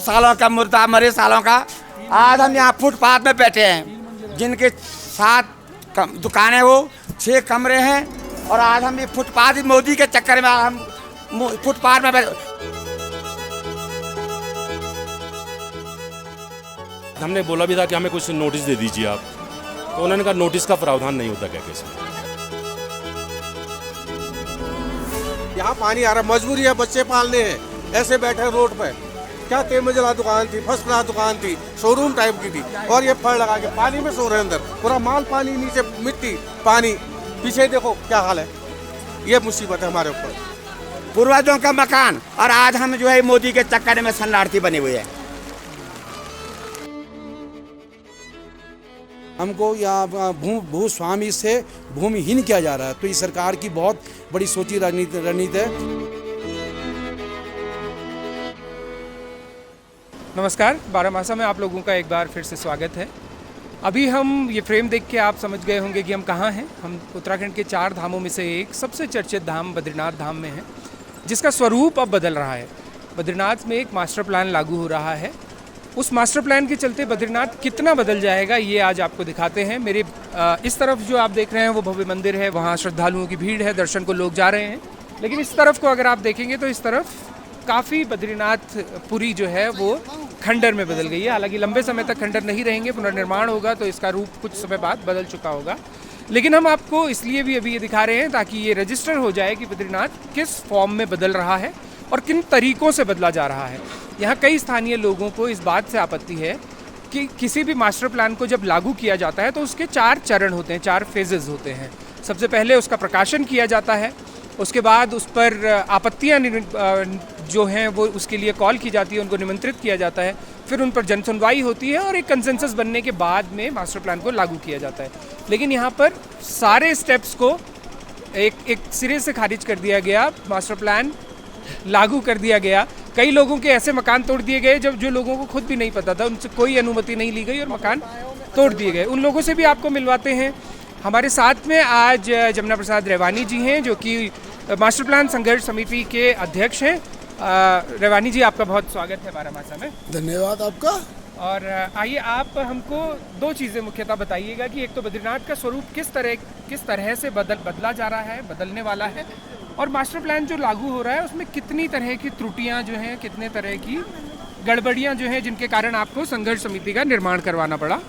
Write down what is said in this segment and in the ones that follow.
सालों का मुर्दा, मरे सालों का। आज हम यहाँ फुटपाथ में बैठे हैं, जिनके 7 दुकानें हो, 6 कमरे हैं, और आज हम ये फुटपाथ मोदी के चक्कर में हम फुटपाथ में बैठे। हमने बोला भी था कि हमें कुछ नोटिस दे दीजिए आप, तो उन्होंने कहा नोटिस का प्रावधान नहीं होता क्या कैसे। यहाँ पानी आ रहा, मजबूरी है, बच्चे पालने हैं, ऐसे बैठे रोड पे। क्या 3 मंजिला दुकान थी, फर्स्ट क्लास दुकान थी, शोरूम टाइप की थी, और ये फड़ लगा के पानी में सो रहे हैं। अंदर पूरा माल पानी, नीचे मिट्टी पानी, पीछे देखो क्या हाल है। ये मुसीबत है हमारे ऊपर। पूर्वजों का मकान, और आज हम जो है मोदी के चक्कर में शरणार्थी बने हुए हैं। हमको यहाँ भूस्वामी से भूमिहीन किया जा रहा है, तो ये सरकार की बहुत बड़ी सोची रणनीति है। नमस्कार, बारामासा में आप लोगों का एक बार फिर से स्वागत है। अभी हम ये फ्रेम देख के आप समझ गए होंगे कि हम कहाँ हैं। हम उत्तराखंड के 4 धामों में से एक सबसे चर्चित धाम बद्रीनाथ धाम में हैं, जिसका स्वरूप अब बदल रहा है। बद्रीनाथ में एक मास्टर प्लान लागू हो रहा है। उस मास्टर प्लान के चलते बद्रीनाथ कितना बदल जाएगा, ये आज आपको दिखाते हैं। मेरे इस तरफ जो आप देख रहे हैं वो भव्य मंदिर है, वहाँ श्रद्धालुओं की भीड़ है, दर्शन को लोग जा रहे हैं। लेकिन इस तरफ को अगर आप देखेंगे तो इस तरफ काफ़ी बद्रीनाथ पुरी जो है वो खंडर में बदल गई है। हालांकि लंबे समय तक खंडर नहीं रहेंगे, पुनर्निर्माण होगा तो इसका रूप कुछ समय बाद बदल चुका होगा। लेकिन हम आपको इसलिए भी अभी ये दिखा रहे हैं ताकि ये रजिस्टर हो जाए कि बद्रीनाथ किस फॉर्म में बदल रहा है और किन तरीक़ों से बदला जा रहा है। यहाँ कई स्थानीय लोगों को इस बात से आपत्ति है कि किसी भी मास्टर प्लान को जब लागू किया जाता है तो उसके 4 चरण होते हैं, 4 फेजेस होते हैं। सबसे पहले उसका प्रकाशन किया जाता है, उसके बाद उस पर आपत्तियाँ जो हैं वो उसके लिए कॉल की जाती है, उनको निमंत्रित किया जाता है, फिर उन पर जनसुनवाई होती है और एक कंसेंसस बनने के बाद में मास्टर प्लान को लागू किया जाता है। लेकिन यहाँ पर सारे स्टेप्स को एक सिरे से खारिज कर दिया गया, मास्टर प्लान लागू कर दिया गया। कई लोगों के ऐसे मकान तोड़ दिए गए जो लोगों को खुद भी नहीं पता था, उनसे कोई अनुमति नहीं ली गई और मकान तोड़ दिए गए। उन लोगों से भी आपको मिलवाते हैं। हमारे साथ में आज जमुना प्रसाद रेवानी जी हैं, जो कि मास्टर प्लान संघर्ष समिति के अध्यक्ष हैं। रेवानी जी, आपका बहुत स्वागत है बारामासा में। धन्यवाद आपका। और आइए आप हमको 2 चीज़ें मुख्यतः बताइएगा कि एक तो बद्रीनाथ का स्वरूप किस तरह से बदला जा रहा है, बदलने वाला है, और मास्टर प्लान जो लागू हो रहा है उसमें कितनी तरह की त्रुटियां जो हैं, कितने तरह की गड़बड़ियां जो हैं जिनके कारण आपको संघर्ष समिति का निर्माण करवाना पड़ा,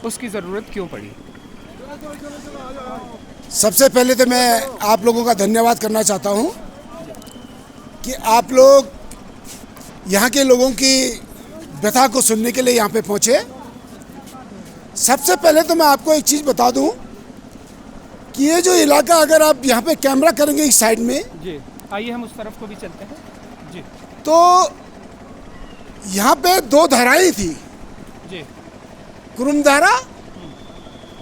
उसकी ज़रूरत क्यों पड़ी? सबसे पहले तो मैं आप लोगों का धन्यवाद करना चाहता हूं कि आप लोग यहाँ के लोगों की व्यथा को सुनने के लिए यहाँ पे पहुँचे। सबसे पहले तो मैं आपको एक चीज़ बता दूं कि ये जो इलाका, अगर आप यहाँ पे कैमरा करेंगे इस साइड में जी, आइए हम उस तरफ को भी चलते हैं जी। तो यहाँ पे 2 धाराएं थी जी, कुरुम धारा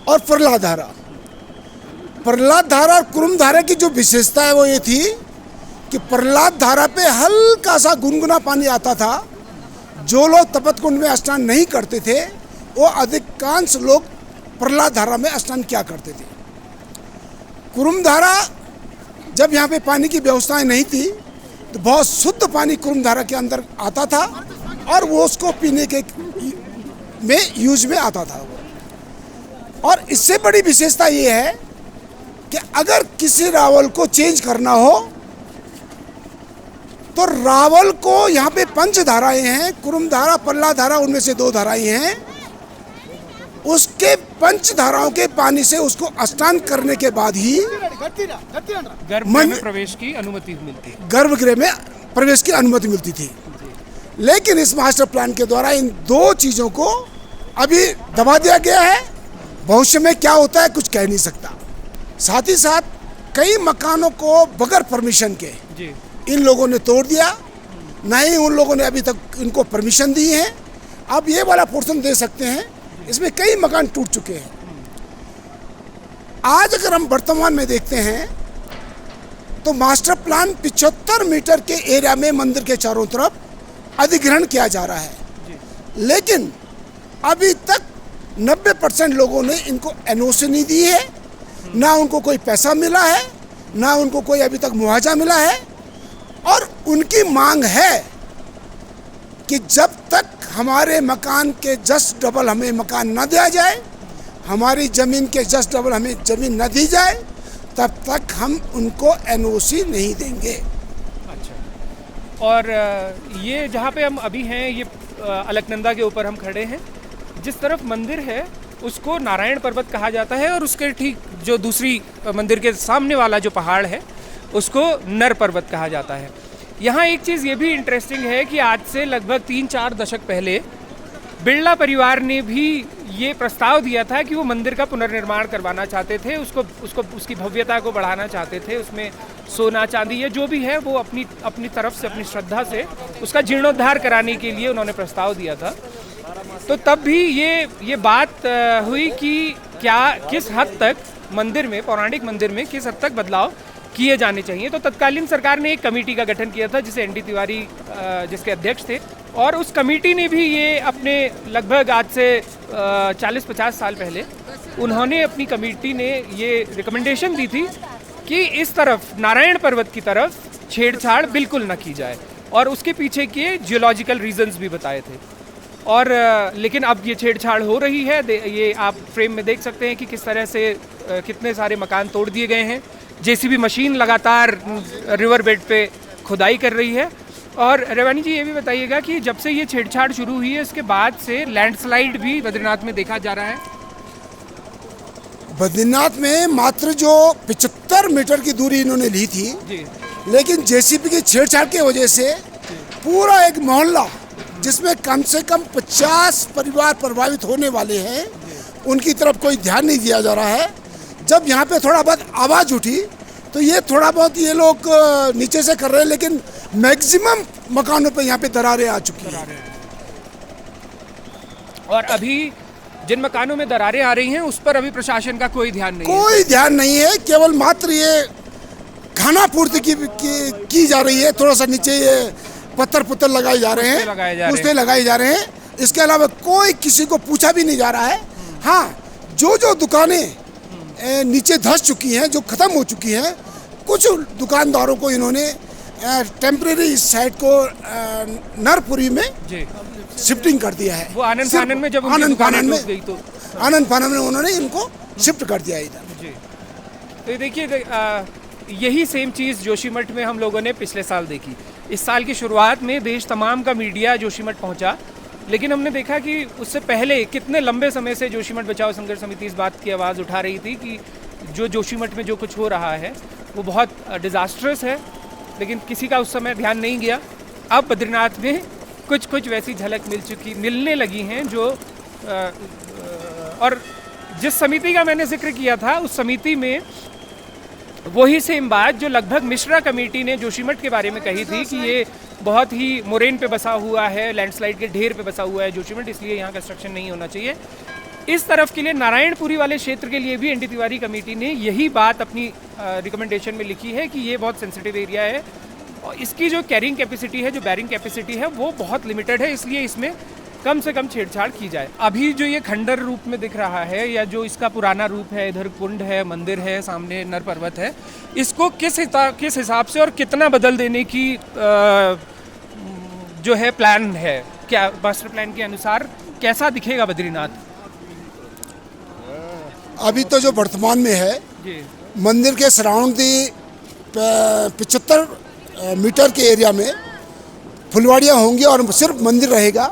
और प्रहलाद धारा। प्रहलाद धारा और कुरुम धारा की जो विशेषता है वो ये थी कि प्रहलाद धारा पे हल्का सा गुनगुना पानी आता था। जो लोग तपत कुंड में स्नान नहीं करते थे वो अधिकांश लोग प्रहलाद धारा में स्नान किया करते थे। कुरुम धारा, जब यहाँ पे पानी की व्यवस्थाएं नहीं थी तो बहुत शुद्ध पानी कुरुम धारा के अंदर आता था और वो उसको पीने के में यूज में आता था। और इससे बड़ी विशेषता ये है कि अगर किसी रावल को चेंज करना हो तो रावल को, यहाँ पे 5 धाराएं हैं, कुरुम धारा, प्रहलाद धारा, उनमें से 2 धाराएं हैं। उसके 5 धाराओं के पानी से उसको स्नान करने के बाद ही गर्भगृह में प्रवेश की अनुमति मिलती है। गर्भगृह में प्रवेश की अनुमति मिलती थी। लेकिन इस मास्टर प्लान के द्वारा इन 2 चीज़ों को अभी दबा दिया गया है। भविष्य में क्या होता है कुछ कह नहीं सकता। साथ ही साथ कई मकानों को बगैर परमिशन के जी इन लोगों ने तोड़ दिया, ना ही उन लोगों ने अभी तक इनको परमिशन दी है। अब ये वाला पोर्शन दे सकते हैं, इसमें कई मकान टूट चुके हैं। आज अगर हम वर्तमान में देखते हैं तो मास्टर प्लान 75 मीटर के एरिया में मंदिर के चारों तरफ अधिग्रहण किया जा रहा है। लेकिन अभी तक 90% लोगों ने इनको एनओसी नहीं दी है, ना उनको कोई पैसा मिला है, ना उनको कोई अभी तक मुआवजा मिला है। और उनकी मांग है कि जब तक हमारे मकान के जस्ट डबल हमें मकान न दिया जाए, हमारी ज़मीन के जस्ट डबल हमें ज़मीन न दी जाए, तब तक हम उनको एनओसी नहीं देंगे। अच्छा। और ये जहाँ पे हम अभी हैं, ये अलकनंदा के ऊपर हम खड़े हैं। जिस तरफ मंदिर है उसको नारायण पर्वत कहा जाता है, और उसके ठीक जो दूसरी मंदिर के सामने वाला जो पहाड़ है उसको नर पर्वत कहा जाता है। यहाँ एक चीज़ ये भी इंटरेस्टिंग है कि आज से लगभग 3-4 दशक पहले बिरला परिवार ने भी ये प्रस्ताव दिया था कि वो मंदिर का पुनर्निर्माण करवाना चाहते थे, उसकी भव्यता को बढ़ाना चाहते थे, उसमें सोना चांदी या जो भी है वो अपनी तरफ से, अपनी श्रद्धा से उसका जीर्णोद्धार कराने के लिए उन्होंने प्रस्ताव दिया था। तो तब भी ये बात हुई कि किस हद तक मंदिर में, पौराणिक मंदिर में किस हद तक बदलाव किए जाने चाहिए। तो तत्कालीन सरकार ने एक कमेटी का गठन किया था जिसे एनडी तिवारी जिसके अध्यक्ष थे, और उस कमेटी ने भी ये अपने लगभग आज से 40-50 साल पहले उन्होंने अपनी कमेटी ने ये रिकमेंडेशन दी थी कि इस तरफ नारायण पर्वत की तरफ छेड़छाड़ बिल्कुल न की जाए, और उसके पीछे के जियोलॉजिकल रीजंस भी बताए थे। और लेकिन अब ये छेड़छाड़ हो रही है। ये आप फ्रेम में देख सकते हैं कि किस तरह से कितने सारे मकान तोड़ दिए गए हैं। जेसीबी मशीन लगातार रिवर बेड पे खुदाई कर रही है। और रेवानी जी, ये भी बताइएगा कि जब से ये छेड़छाड़ शुरू हुई है उसके बाद से लैंडस्लाइड भी बद्रीनाथ में देखा जा रहा है। बद्रीनाथ में मात्र जो 75 मीटर की दूरी इन्होंने ली थी जी, लेकिन जेसीबी की छेड़छाड़ की वजह से पूरा एक मोहल्ला जिसमें कम से कम 50 परिवार प्रभावित होने वाले हैं, उनकी तरफ कोई ध्यान नहीं दिया जा रहा है। जब यहाँ पे थोड़ा बहुत आवाज़ उठी तो ये थोड़ा बहुत ये लोग नीचे से कर रहे हैं, लेकिन मैक्सिमम मकानों पे यहाँ पे दरारें आ चुकी हैं। और अभी जिन मकानों में दरारें आ रही हैं उस पर अभी प्रशासन का कोई ध्यान नहीं है। कोई ध्यान नहीं है, केवल मात्र ये खाना पूर्ति की जा रही है। थोड़ा सा नीचे ये पत्थर लगाए जा रहे हैं, उससे लगाए जा रहे हैं। इसके अलावा कोई किसी को पूछा भी नहीं जा रहा है। हाँ, जो दुकानें नीचे धंस चुकी हैं, जो ख़त्म हो चुकी हैं, कुछ दुकानदारों को इन्होंने टेम्परेरी इस साइड को नरपुरी में शिफ्टिंग कर दिया है। वो आनंद फानन में जब आनंद फानन में गई तो आनंद फानन में उन्होंने इनको शिफ्ट कर दिया इधर। जी, तो देखिए यही सेम चीज़ जोशीमठ में हम लोगों ने पिछले साल देखी। इस साल की शुरुआत में देश तमाम का मीडिया जोशीमठ पहुंचा, लेकिन हमने देखा कि उससे पहले कितने लंबे समय से जोशीमठ बचाओ संघर्ष समिति इस बात की आवाज़ उठा रही थी कि जो जोशीमठ में जो कुछ हो रहा है वो बहुत डिज़ास्ट्रस है, लेकिन किसी का उस समय ध्यान नहीं गया। अब बद्रीनाथ में कुछ वैसी झलक मिलने लगी हैं जो और जिस समिति का मैंने जिक्र किया था उस समिति में वही सेम बात जो लगभग मिश्रा कमेटी ने जोशीमठ के बारे में कही थी कि ये बहुत ही मोरेन पे बसा हुआ है, लैंडस्लाइड के ढेर पे बसा हुआ है जोशीमठ, इसलिए यहाँ कंस्ट्रक्शन नहीं होना चाहिए। इस तरफ के लिए नारायणपुरी वाले क्षेत्र के लिए भी एनडी तिवारी कमेटी ने यही बात अपनी रिकमेंडेशन में लिखी है कि ये बहुत सेंसिटिव एरिया है और इसकी जो कैरिंग कैपेसिटी है, जो बैरिंग कैपेसिटी है वो बहुत लिमिटेड है, इसलिए इसमें कम से कम छेड़छाड़ की जाए। अभी जो ये खंडर रूप में दिख रहा है या जो इसका पुराना रूप है, इधर कुंड है, मंदिर है, सामने नर पर्वत है, इसको किस हिसाब से और कितना बदल देने की जो है प्लान है, क्या मास्टर प्लान के अनुसार कैसा दिखेगा बद्रीनाथ? अभी तो जो वर्तमान में है जी, मंदिर के सराउंड दी 75 मीटर के एरिया में फुलवाड़ियाँ होंगी और सिर्फ मंदिर रहेगा।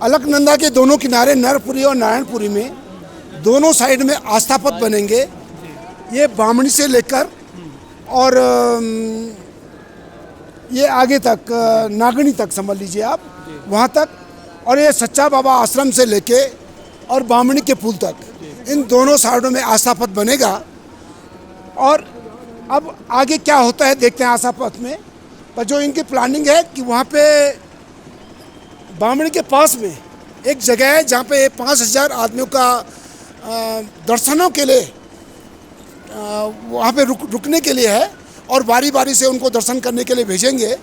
अलकनंदा के दोनों किनारे नरपुरी और नारायणपुरी में दोनों साइड में आस्था पथ बनेंगे। ये बामणी से लेकर और ये आगे तक नागनी तक समझ लीजिए आप, वहाँ तक, और ये सच्चा बाबा आश्रम से लेके और बामणी के पुल तक, इन दोनों साइडों में आस्था पथ बनेगा। और अब आगे क्या होता है देखते हैं आस्था पथ में। पर जो इनकी प्लानिंग है कि वहाँ पे बामणी के पास में एक जगह है जहाँ पे 5000 आदमियों का दर्शनों के लिए वहाँ पे रुकने के लिए है और बारी बारी से उनको दर्शन करने के लिए भेजेंगे।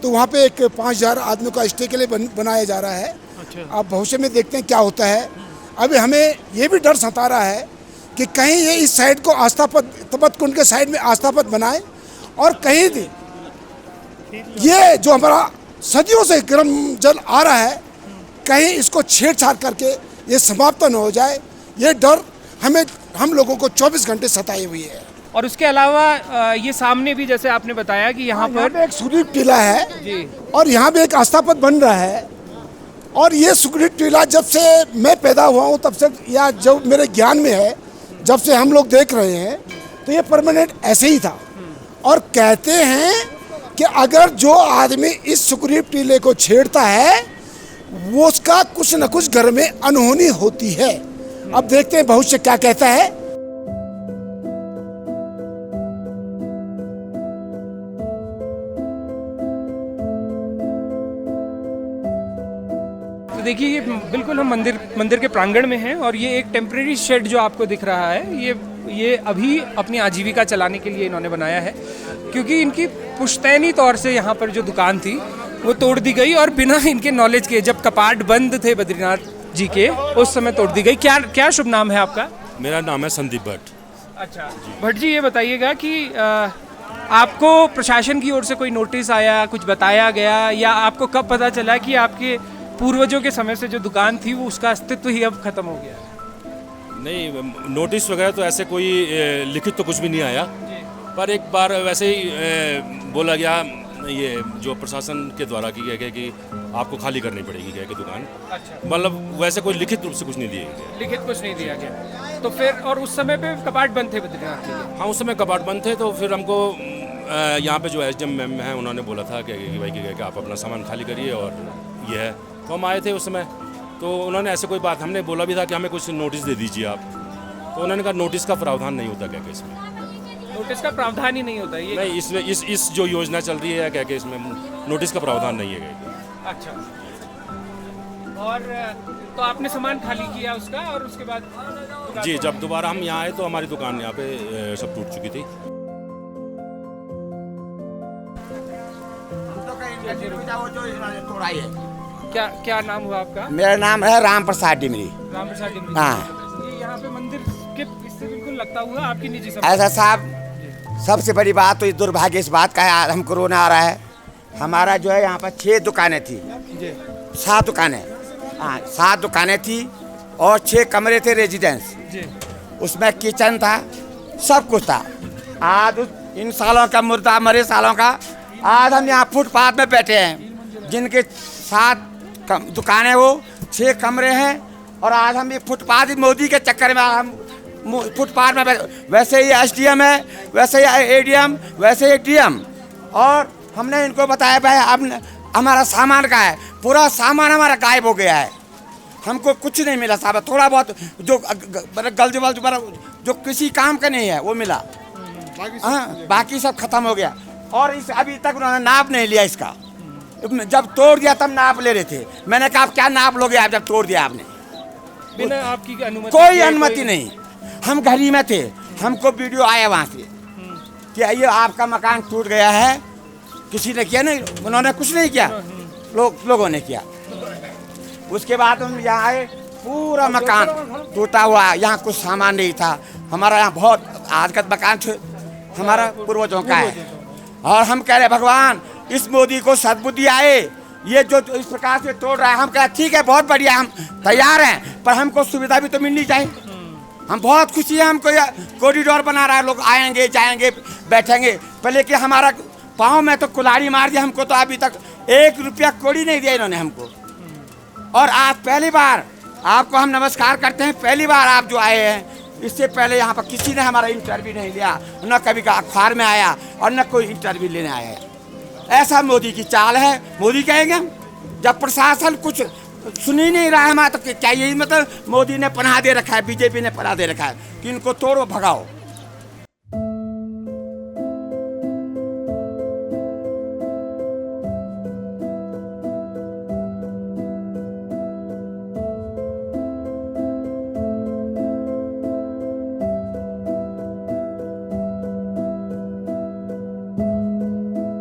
तो वहाँ पे एक 5000 आदमियों का स्टे के लिए बनाया जा रहा है। अच्छा। अब भविष्य में देखते हैं क्या होता है। अभी हमें ये भी डर सता रहा है कि कहीं ये इस साइड को आस्था पथ, तपत कुंड के साइड में आस्था पथ बनाए और कहीं भी ये जो हमारा सदियों से गर्म जल आ रहा है, कहीं इसको छेड़छाड़ करके ये समाप्त न हो जाए, ये डर हम लोगों को 24 घंटे सताई हुई है। और उसके अलावा ये सामने भी जैसे आपने बताया कि यहाँ पर एक सुग्रीव टीला है जी, और यहाँ पे एक आस्था पथ बन रहा है। और ये सुग्रीव टीला जब से मैं पैदा हुआ हूँ तब से, या जब मेरे ज्ञान में है, जब से हम लोग देख रहे हैं, तो ये परमानेंट ऐसे ही था। और कहते हैं कि अगर जो आदमी इस सुग्रीव टीले को छेड़ता है वो उसका कुछ न कुछ घर में अनहोनी होती है। अब देखते हैं भविष्य क्या कहता है। तो देखिए ये बिल्कुल हम मंदिर के प्रांगण में हैं और ये एक टेम्परेरी शेड जो आपको दिख रहा है, ये अभी अपनी आजीविका चलाने के लिए इन्होंने बनाया है, क्योंकि इनकी पुश्तैनी तौर से यहाँ पर जो दुकान थी वो तोड़ दी गई और बिना इनके नॉलेज के, जब कपाट बंद थे बद्रीनाथ जी के, उस समय तोड़ दी गई। क्या शुभ नाम है आपका? मेरा नाम है संदीप भट्ट। अच्छा भट्ट जी, ये बताइएगा कि आपको प्रशासन की ओर से कोई नोटिस आया, कुछ बताया गया, या आपको कब पता चला कि आपके पूर्वजों के समय से जो दुकान थी वो उसका अस्तित्व ही अब खत्म हो गया? नहीं, नोटिस वगैरह तो ऐसे कोई लिखित तो कुछ भी नहीं आया, पर एक बार वैसे ही बोला गया ये जो प्रशासन के द्वारा की गया कि आपको खाली करनी पड़ेगी क्या कि दुकान। अच्छा। मतलब वैसे कोई लिखित रूप से कुछ नहीं दिया गया। लिखित कुछ नहीं दिया गया तो फिर, और उस समय पे कपाट बंद थे बद्रीनाथ के? हाँ, उस समय कपाट बंद थे, तो फिर हमको यहाँ पे जो SDM मैम हैं उन्होंने बोला था कि भाई कि आप अपना सामान खाली करिए और ये है। तो हम आए थे उस समय, तो उन्होंने ऐसे कोई बात, हमने बोला भी था कि हमें कुछ नोटिस दे दीजिए आप, तो उन्होंने कहा नोटिस का प्रावधान नहीं होता क्या कि इसमें। नोटिस का प्रावधान ही नहीं होता ये? नहीं, इसमें इस जो योजना चल रही है क्या कि इसमें नोटिस का प्रावधान नहीं है। अच्छा। और तो आपने सामान खाली किया उसका, और उसके बाद? जी, जब दोबारा हम यहाँ आए तो हमारी दुकान यहाँ पे सब टूट चुकी थी। क्या नाम हुआ आपका? मेरा नाम है राम प्रसाद डिमरी। राम प्रसाद डिमरी। हाँ। ये यहाँ पे मंदिर के इससे बिल्कुल लगता हुआ आपकी निजी ऐसा साहब, सबसे बड़ी बात तो इस दुर्भाग्य इस बात का है, हम कोरोना आ रहा है, हमारा जो है यहाँ पर 6 दुकानें थी, 7 दुकानें, हाँ 7 दुकानें थी और 6 कमरे थे रेजिडेंस, उसमें किचन था, सब कुछ था। आज इन सालों का मुर्दा, मरे सालों का, आज हम यहाँ फुटपाथ में बैठे हैं, जिनके 7 दुकानें हो, 6 कमरे हैं, और आज हम ये फुटपाथ मोदी के चक्कर में हम फुटपाथ में वैसे ही SDM है, वैसे ही ADM, वैसे ही DM। और हमने इनको बताया भाई अब हमारा सामान का है, पूरा सामान हमारा गायब हो गया है, हमको कुछ नहीं मिला साहब। थोड़ा बहुत जो गल्ज वल्ज जो किसी काम का नहीं है वो मिला, हाँ बाकी सब खत्म हो गया। और इस अभी तक उन्होंने नाप नहीं लिया इसका, जब तोड़ दिया तब नाप ले रहे थे। मैंने कहा आप क्या नाप लोगे आप जब तोड़ दिया आपने? बिना आपकी अनुमति? कोई अनुमति नहीं। हम घर ही में थे, हमको वीडियो आया वहाँ से कि ये आपका मकान टूट गया है, किसी ने किया नहीं, उन्होंने कुछ नहीं किया, लोगों ने किया। उसके बाद हम यहाँ आए, पूरा मकान टूटा हुआ, यहाँ कुछ सामान नहीं था। हमारा यहाँ बहुत आदगत मकान हमारा पूर्वजों का है, और हम कह रहे भगवान इस मोदी को सद्बुद्धि आए, ये जो इस प्रकार से तोड़ रहा है। हम कह ठीक है, बहुत बढ़िया, हम तैयार हैं, पर हमको सुविधा भी तो मिलनी चाहिए। हम बहुत खुशी है, हमको कॉरिडोर बना रहा है, लोग आएंगे जाएंगे बैठेंगे। पहले कि हमारा पाँव में तो कुल्हाड़ी मार दिया, हमको तो अभी तक 1 रुपया कौड़ी नहीं दिया इन्होंने हमको। और आज पहली बार आपको हम नमस्कार करते हैं, पहली बार आप जो आए हैं, इससे पहले यहाँ पर किसी ने हमारा इंटरव्यू नहीं लिया, न कभी का अखबार में आया और न कोई इंटरव्यू लेने आया है। ऐसा मोदी की चाल है। मोदी कहेंगे हम, जब प्रशासन कुछ सुन ही नहीं रहा है हमारा, तो क्या यही मतलब मोदी ने पनाह दे रखा है, बीजेपी ने पनाह दे रखा है कि इनको तोड़ो भगाओ।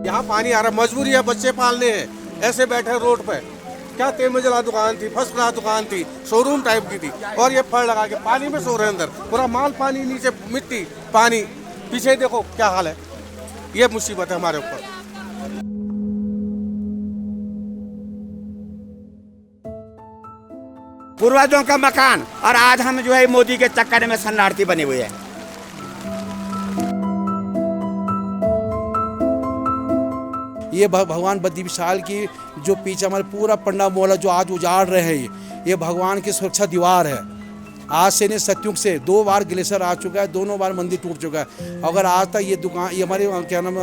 यहाँ पानी आ रहा, मजबूरी है, बच्चे पालने हैं, ऐसे बैठे रोड पे। क्या 3 मंजिला दुकान थी, फर्स्ट क्लास दुकान थी, शोरूम टाइप की थी, और ये फड़ लगा के पानी में सो रहे हैं अंदर, पूरा माल पानी, नीचे मिट्टी पानी, पीछे देखो क्या हाल है। ये मुसीबत है हमारे ऊपर। पूर्वजों का मकान, और आज हम जो है मोदी के चक्कर में शरणार्थी बने हुए हैं। ये भगवान बद्री विशाल की जो पीछे हमारे पूरा पंडा मोहल्ला जो आज उजाड़ रहे हैं, ये भगवान की सुरक्षा दीवार है। आज से नहीं, सतयुग से 2 बार ग्लेशियर आ चुका है, दोनों बार मंदिर टूट चुका है। अगर आज तक ये दुकान, ये हमारे क्या नाम,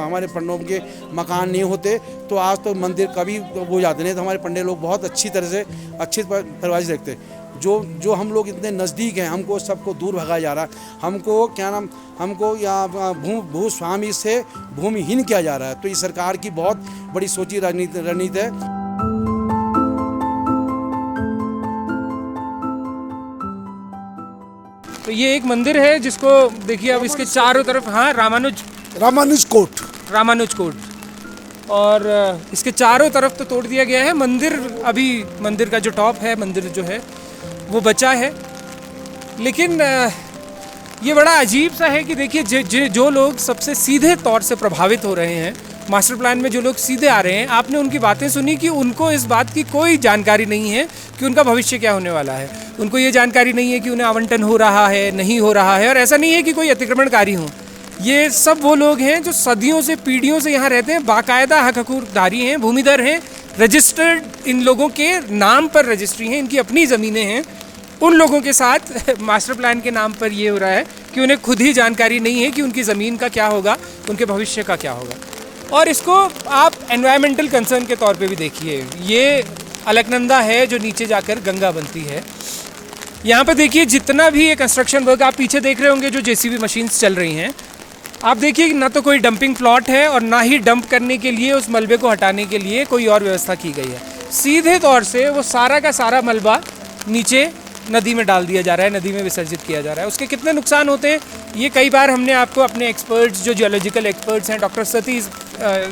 हमारे पंडों के मकान नहीं होते तो आज तो मंदिर कभी हो जाते नहीं। तो हमारे पंडे लोग बहुत अच्छी तरह से अच्छी परिवार से देखते हैं। जो हम लोग इतने नज़दीक हैं, हमको सबको दूर भगाया जा रहा है। हमको क्या नाम, हमको यहाँ भूस्वामी से भूमिहीन किया जा रहा है। तो ये सरकार की बहुत बड़ी सोची रणनीति है। तो ये एक मंदिर है जिसको देखिए अब इसके चारों तरफ, हाँ, रामानुज कोट, और इसके चारों तरफ तो तोड़ दिया गया है। मंदिर का जो टॉप है, मंदिर जो है वो बचा है। लेकिन ये बड़ा अजीब सा है कि देखिए जो लोग सबसे सीधे तौर से प्रभावित हो रहे हैं, मास्टर प्लान में जो लोग सीधे आ रहे हैं, आपने उनकी बातें सुनी कि उनको इस बात की कोई जानकारी नहीं है कि उनका भविष्य क्या होने वाला है। उनको ये जानकारी नहीं है कि उन्हें आवंटन हो रहा है, नहीं हो रहा है। और ऐसा नहीं है कि कोई अतिक्रमणकारी हो, ये सब वो लोग हैं जो सदियों से, पीढ़ियों से यहाँ रहते हैं, बाकायदा हक हकूकदारी हैं, भूमिधर हैं, रजिस्टर्ड, इन लोगों के नाम पर रजिस्ट्री है, इनकी अपनी ज़मीनें हैं। उन लोगों के साथ मास्टर प्लान के नाम पर ये हो रहा है कि उन्हें खुद ही जानकारी नहीं है कि उनकी ज़मीन का क्या होगा, उनके भविष्य का क्या होगा। और इसको आप एनवायरमेंटल कंसर्न के तौर पे भी देखिए। ये अलकनंदा है जो नीचे जाकर गंगा बनती है। यहाँ पे देखिए जितना भी ये कंस्ट्रक्शन वर्क आप पीछे देख रहे होंगे, जो जेसीबी मशीन्स चल रही हैं, आप देखिए ना तो कोई डंपिंग प्लॉट है और ना ही डंप करने के लिए, उस मलबे को हटाने के लिए कोई और व्यवस्था की गई है। सीधे तौर से वो सारा का सारा मलबा नीचे नदी में डाल दिया जा रहा है, नदी में विसर्जित किया जा रहा है। उसके कितने नुकसान होते हैं ये कई बार हमने आपको अपने एक्सपर्ट्स, जो जियोलॉजिकल एक्सपर्ट्स हैं, डॉक्टर सतीश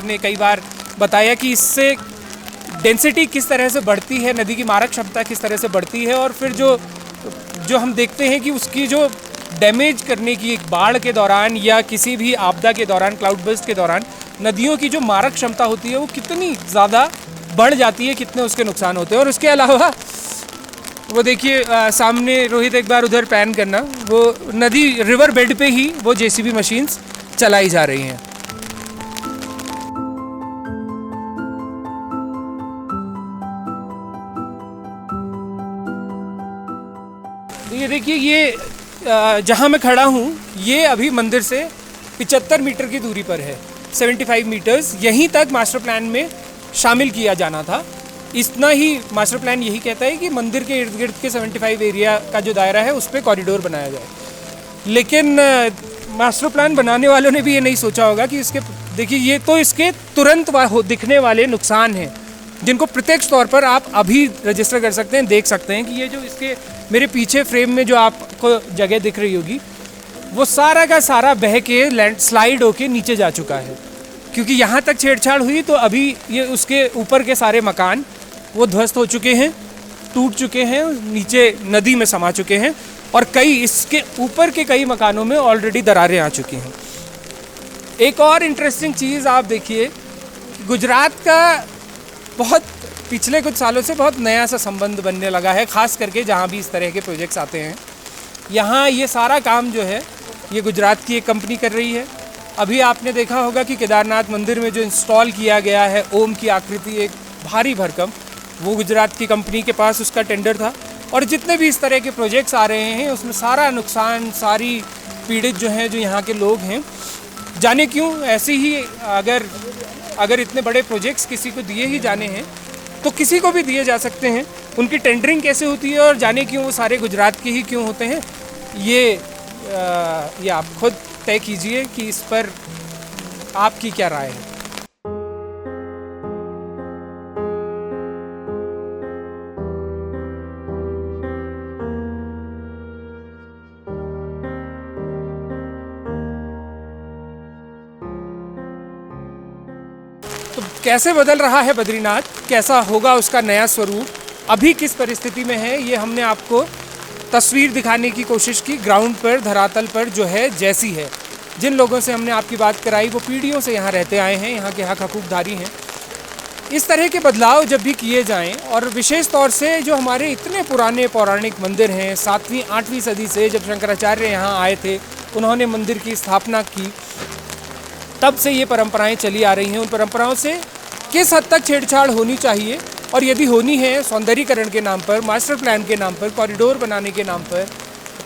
ने कई बार बताया कि इससे डेंसिटी किस तरह से बढ़ती है, नदी की मारक क्षमता किस तरह से बढ़ती है। और फिर जो हम देखते हैं कि उसकी जो डैमेज करने की, एक बाढ़ के दौरान या किसी भी आपदा के दौरान, क्लाउड बर्स्ट के दौरान, नदियों की जो मारक क्षमता होती है वो कितनी ज़्यादा बढ़ जाती है, कितने उसके नुकसान होते हैं। और उसके अलावा वो देखिए सामने रोहित, एक बार उधर पैन करना, वो नदी रिवर बेड पे ही वो जेसीबी मशीन्स चलाई जा रही हैं। ये देखिए, ये जहाँ मैं खड़ा हूँ ये अभी मंदिर से 75 मीटर की दूरी पर है, 75 मीटर्स। यहीं तक मास्टर प्लान में शामिल किया जाना था। इतना ही मास्टर प्लान यही कहता है कि मंदिर के इर्द गिर्द के 75 एरिया का जो दायरा है उस पर कॉरिडोर बनाया जाए। लेकिन मास्टर प्लान बनाने वालों ने भी ये नहीं सोचा होगा कि इसके, देखिए ये तो इसके तुरंत दिखने वाले नुकसान हैं जिनको प्रत्यक्ष तौर पर आप अभी रजिस्टर कर सकते हैं, देख सकते हैं कि ये जो इसके मेरे पीछे फ्रेम में जो आपको जगह दिख रही होगी वो सारा का सारा बह के लैंडस्लाइड होके नीचे जा चुका है। क्योंकि यहाँ तक छेड़छाड़ हुई तो अभी ये उसके ऊपर के सारे मकान वो ध्वस्त हो चुके हैं, टूट चुके हैं, नीचे नदी में समा चुके हैं और कई इसके ऊपर के कई मकानों में ऑलरेडी दरारें आ चुकी हैं। एक और इंटरेस्टिंग चीज़ आप देखिए, गुजरात का बहुत पिछले कुछ सालों से बहुत नया सा संबंध बनने लगा है, ख़ास करके जहाँ भी इस तरह के प्रोजेक्ट्स आते हैं। यहाँ ये सारा काम जो है ये गुजरात की एक कंपनी कर रही है। अभी आपने देखा होगा कि केदारनाथ मंदिर में जो इंस्टॉल किया गया है ओम की आकृति, एक भारी भरकम, वो गुजरात की कंपनी के पास उसका टेंडर था। और जितने भी इस तरह के प्रोजेक्ट्स आ रहे हैं उसमें सारा नुकसान, सारी पीड़ित जो हैं, जो यहाँ के लोग हैं, जाने क्यों ऐसे ही अगर इतने बड़े प्रोजेक्ट्स किसी को दिए ही जाने हैं तो किसी को भी दिए जा सकते हैं। उनकी टेंडरिंग कैसे होती है और जाने क्यों वो सारे गुजरात के ही क्यों होते हैं, ये आप खुद तय कीजिए कि इस पर आपकी क्या राय है। तो कैसे बदल रहा है बद्रीनाथ, कैसा होगा उसका नया स्वरूप, अभी किस परिस्थिति में है, ये हमने आपको तस्वीर दिखाने की कोशिश की। ग्राउंड पर, धरातल पर जो है जैसी है, जिन लोगों से हमने आपकी बात कराई वो पीढ़ियों से यहाँ रहते आए हैं, यहाँ के हक हकूकदारी हैं। इस तरह के बदलाव जब भी किए जाएं, और विशेष तौर से जो हमारे इतने पुराने पौराणिक मंदिर हैं, 7वीं 8वीं सदी से जब शंकराचार्य यहाँ आए थे, उन्होंने मंदिर की स्थापना की, तब से ये परंपराएं चली आ रही हैं। उन परंपराओं से किस हद तक छेड़छाड़ होनी चाहिए, और यदि होनी है सौंदर्यीकरण के नाम पर, मास्टर प्लान के नाम पर, कॉरिडोर बनाने के नाम पर,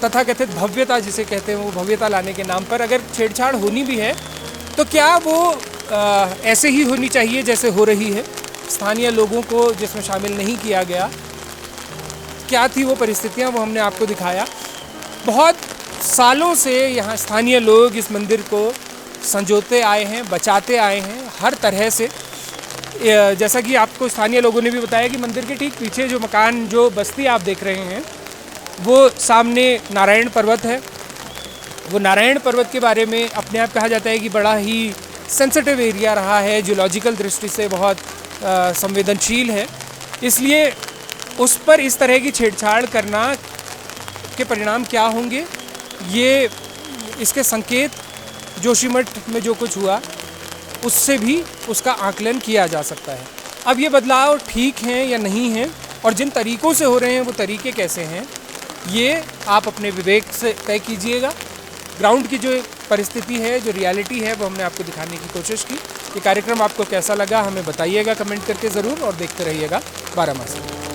तथाकथित भव्यता जिसे कहते हैं वो भव्यता लाने के नाम पर अगर छेड़छाड़ होनी भी है, तो क्या वो ऐसे ही होनी चाहिए जैसे हो रही है? स्थानीय लोगों को जिसमें शामिल नहीं किया गया, क्या थी वो परिस्थितियाँ, वो हमने आपको दिखाया। बहुत सालों से यहाँ स्थानीय लोग इस मंदिर को संजोते आए हैं, बचाते आए हैं हर तरह से। जैसा कि आपको स्थानीय लोगों ने भी बताया कि मंदिर के ठीक पीछे जो मकान, जो बस्ती आप देख रहे हैं, वो सामने नारायण पर्वत है। वो नारायण पर्वत के बारे में अपने आप कहा जाता है कि बड़ा ही सेंसिटिव एरिया रहा है, जियोलॉजिकल दृष्टि से बहुत संवेदनशील है, इसलिए उस पर इस तरह की छेड़छाड़ करना के परिणाम क्या होंगे, ये इसके संकेत जोशीमठ में जो कुछ हुआ उससे भी उसका आकलन किया जा सकता है। अब ये बदलाव ठीक हैं या नहीं हैं, और जिन तरीक़ों से हो रहे हैं वो तरीके कैसे हैं, ये आप अपने विवेक से तय कीजिएगा। ग्राउंड की जो परिस्थिति है, जो रियलिटी है, वो हमने आपको दिखाने की कोशिश की। ये कार्यक्रम आपको कैसा लगा हमें बताइएगा कमेंट करके ज़रूर, और देखते रहिएगा बारामासी।